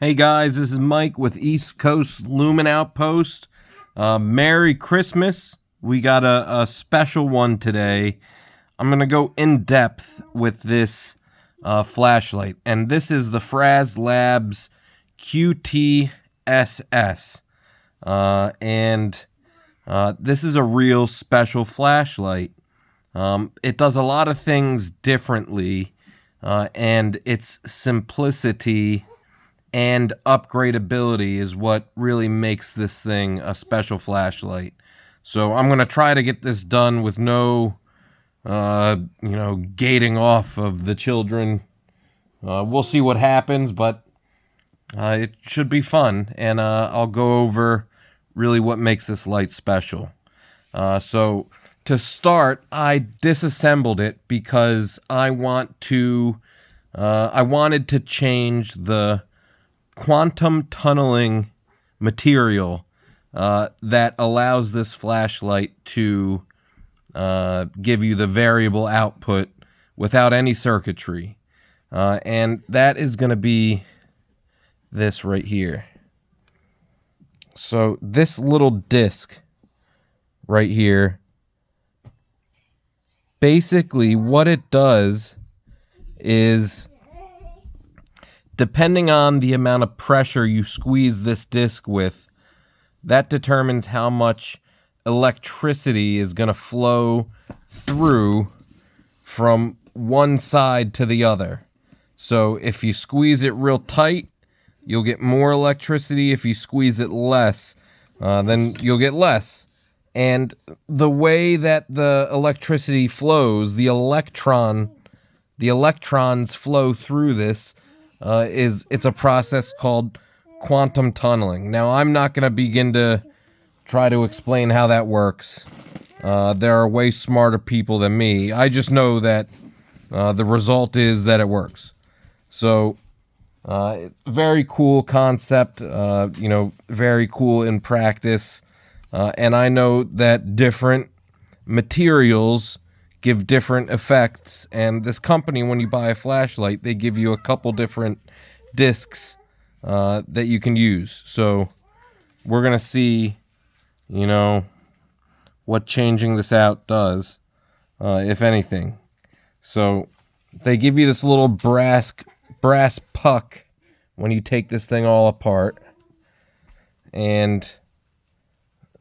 Hey guys, this is Mike with East Coast Lumen Outpost. Merry Christmas. We got a special one today. I'm going to go in depth with this flashlight. And this is the FrazLabs QTSS. This is a real special flashlight. It does a lot of things differently. And its simplicity and upgradability is what really makes this thing a special flashlight. So I'm going to try to get this done with no, gating off of the children. We'll see what happens, but it should be fun. And I'll go over really what makes this light special. So to start, I disassembled it because I wanted to change the quantum tunneling material that allows this flashlight to give you the variable output without any circuitry. And that is going to be this right here. So this little disc right here, basically what it does is, depending on the amount of pressure you squeeze this disc with, that determines how much electricity is going to flow through from one side to the other. So if you squeeze it real tight, you'll get more electricity. If you squeeze it less, then you'll get less. And the way that the electricity flows, the electrons flow through this, it's a process called quantum tunneling. Now, I'm not going to begin to try to explain how that works. There are way smarter people than me. I just know that the result is that it works. So, very cool concept, very cool in practice. And I know that different materials give different effects, and this company, when you buy a flashlight, they give you a couple different discs that you can use. So we're gonna see, what changing this out does, if anything. So they give you this little brass puck when you take this thing all apart, and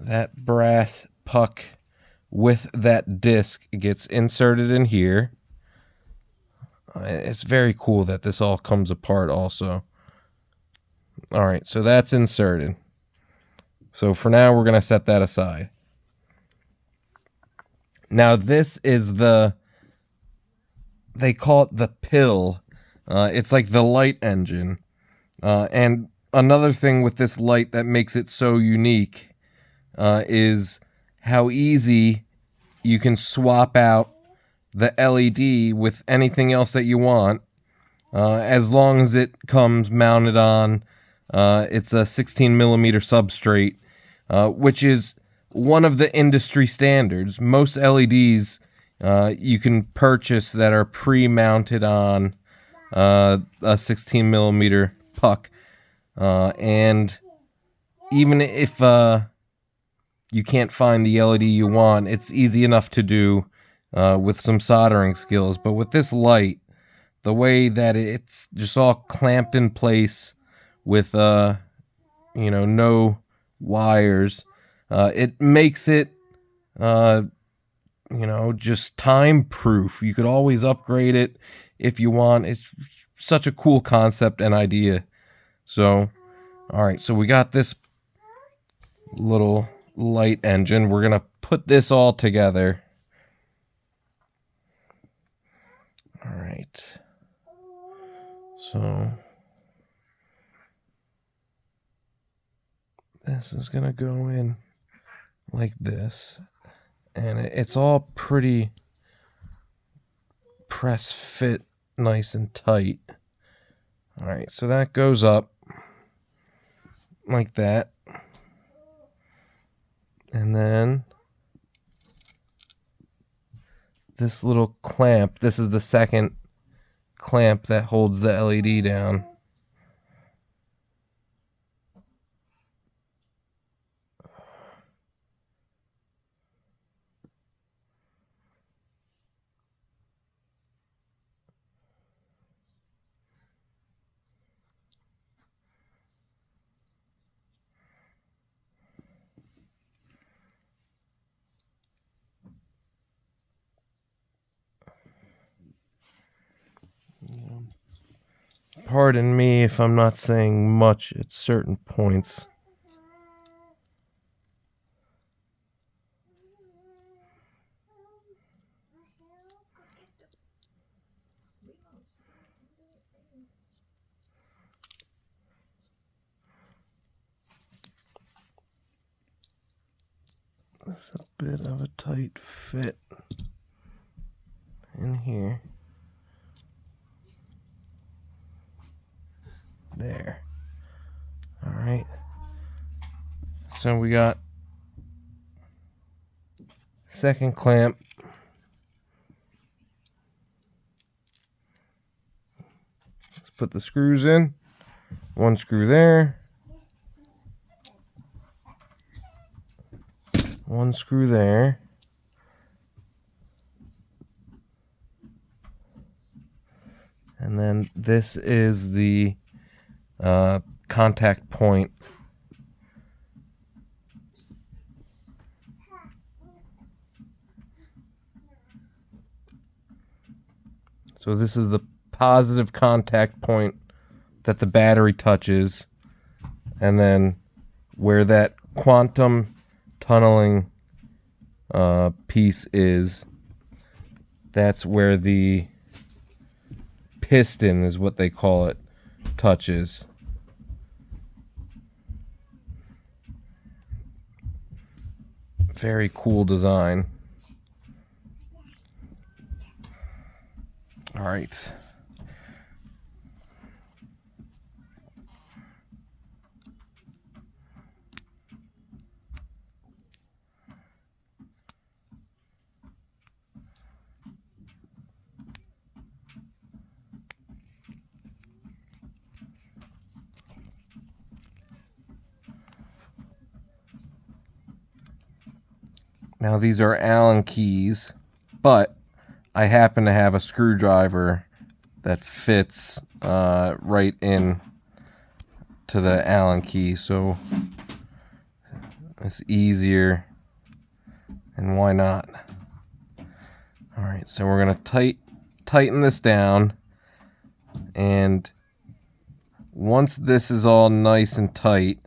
that brass puck with that disc gets inserted in here. It's very cool that this all comes apart also. All right, so that's inserted. So for now, we're going to set that aside. Now this is they call it the pill. It's like the light engine. And another thing with this light that makes it so unique is how easy you can swap out the LED with anything else that you want, as long as it comes mounted on it's a 16 millimeter substrate, which is one of the industry standards. Most LEDs you can purchase that are pre-mounted on a 16 millimeter puck, and even if you can't find the LED you want, it's easy enough to do with some soldering skills. But with this light, the way that it's just all clamped in place with no wires, it makes it just time proof. You could always upgrade it if you want. It's such a cool concept and idea. So all right, so we got this little light engine. We're gonna put this all together. All right, so this is gonna go in like this, and it's all pretty press fit, nice and tight. All right, so that goes up like that. And then this little clamp, this is the second clamp that holds the LED down. Pardon me if I'm not saying much at certain points. It's a bit of a tight fit in here. There. All right. So we got second clamp. Let's put the screws in. One screw there. One screw there. And then this is the contact point. So this is the positive contact point that the battery touches, and then where that quantum tunneling piece is, that's where the piston, is what they call it, touches. Very cool design. All right. Now these are Allen keys, but I happen to have a screwdriver that fits right in to the Allen key, so it's easier, and why not? All right, so we're gonna tighten this down, and once this is all nice and tight,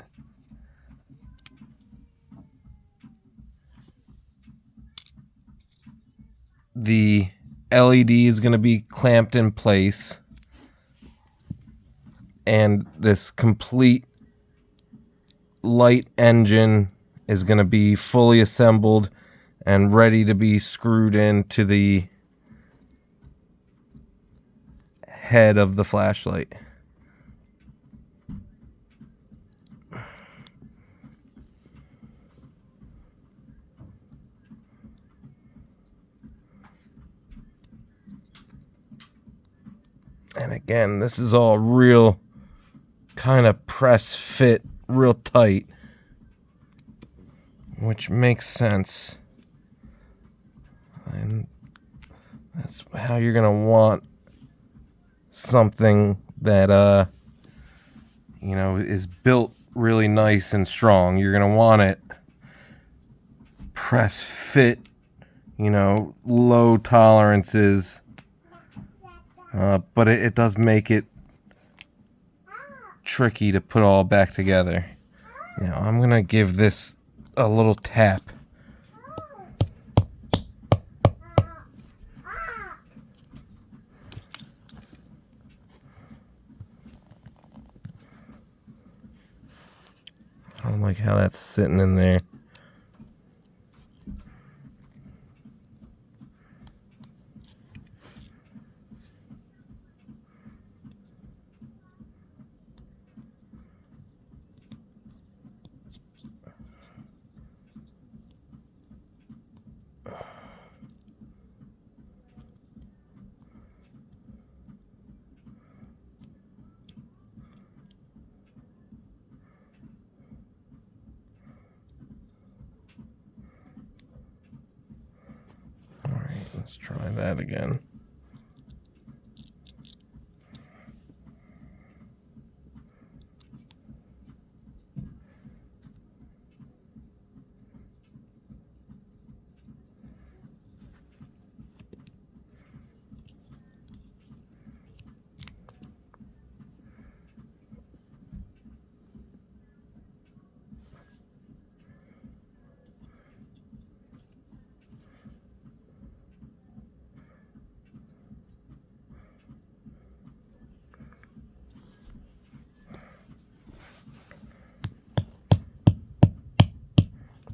the LED is going to be clamped in place, and this complete light engine is going to be fully assembled and ready to be screwed into the head of the flashlight. And again, this is all real kind of press fit, real tight, which makes sense. And that's how you're going to want something that, is built really nice and strong. You're going to want it press fit, low tolerances. But it does make it tricky to put all back together. Now I'm going to give this a little tap. I don't like how that's sitting in there. Let's try that again.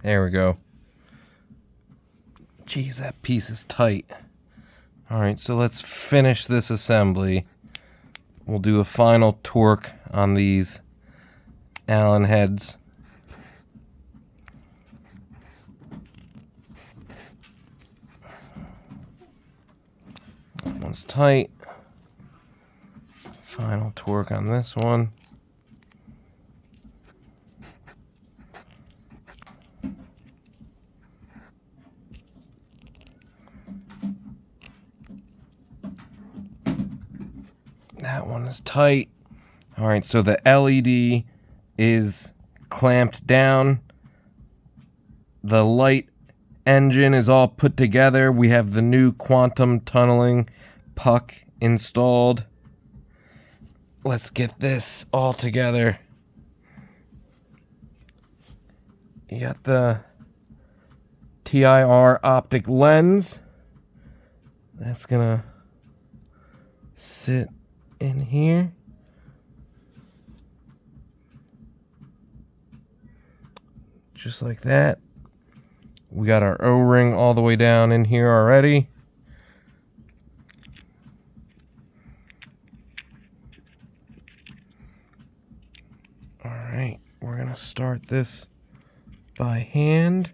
There we go. Jeez, that piece is tight. All right, so let's finish this assembly. We'll do a final torque on these Allen heads. That one's tight. Final torque on this one. That one is tight. All right, so the LED is clamped down. The light engine is all put together. We have the new quantum tunneling puck installed. Let's get this all together. You got the TIR optic lens. That's gonna sit in here. Just like that. We got our O-ring all the way down in here already. All right, we're gonna start this by hand.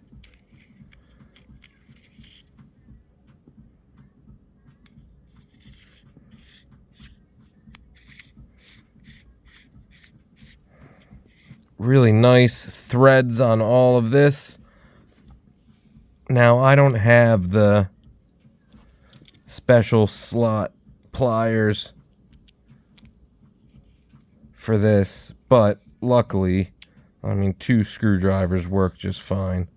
Really nice threads on all of this. Now, I don't have the special slot pliers for this, but luckily, I mean, 2 screwdrivers work just fine.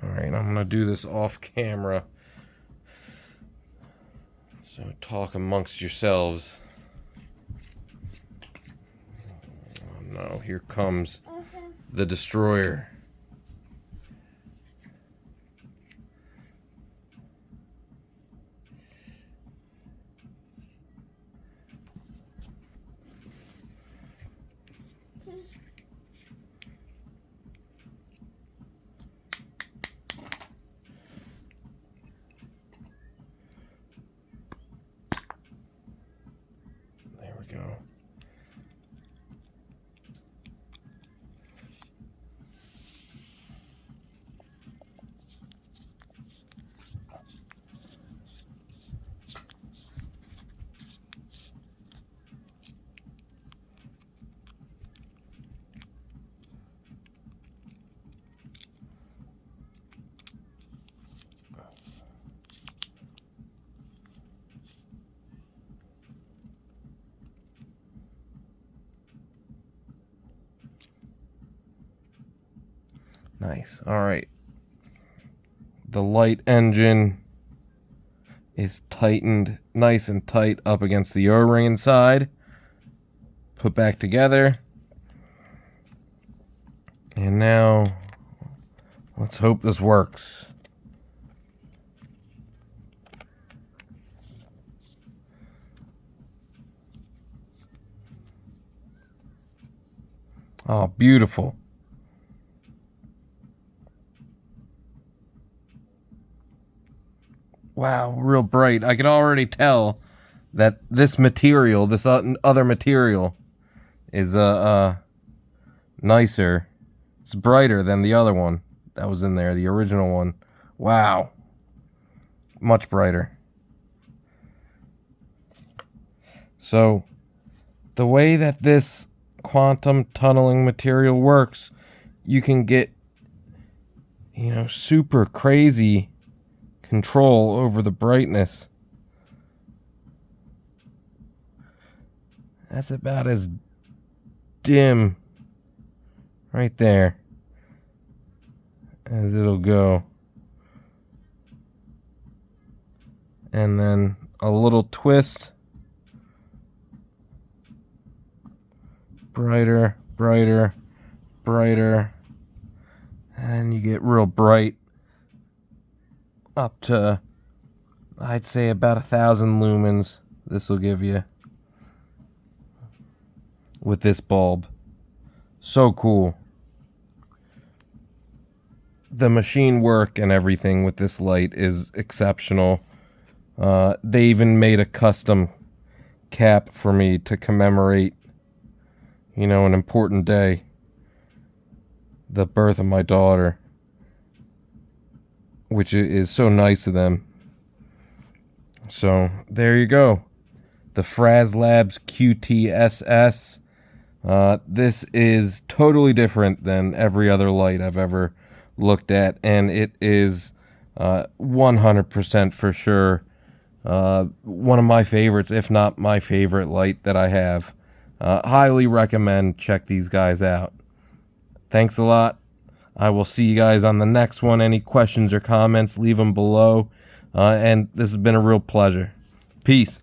All right, I'm gonna do this off camera. So talk amongst yourselves. Oh no, here comes the destroyer. Go. Nice. All right. The light engine is tightened nice and tight up against the O-ring inside. Put back together. And now, let's hope this works. Oh, beautiful. Wow, real bright. I can already tell that this material, this other material, is nicer. It's brighter than the other one that was in there, the original one. Wow. Much brighter. So, the way that this quantum tunneling material works, you can get, super crazy control over the brightness. That's about as dim right there as it'll go. And then a little twist. Brighter, brighter, brighter. And you get real bright up to, I'd say, about 1,000 lumens. This will give you. with this bulb. So cool. The machine work and everything with this light is exceptional. They even made a custom cap for me to commemorate, you know, an important day, the birth of my daughter, which is so nice of them. So there you go, the FrazLabs QTSS. This is totally different than every other light I've ever looked at, and it is 100% for sure one of my favorites, if not my favorite light that I have. Highly recommend check these guys out. Thanks a lot. I will see you guys on the next one. Any questions or comments, leave them below. And this has been a real pleasure. Peace.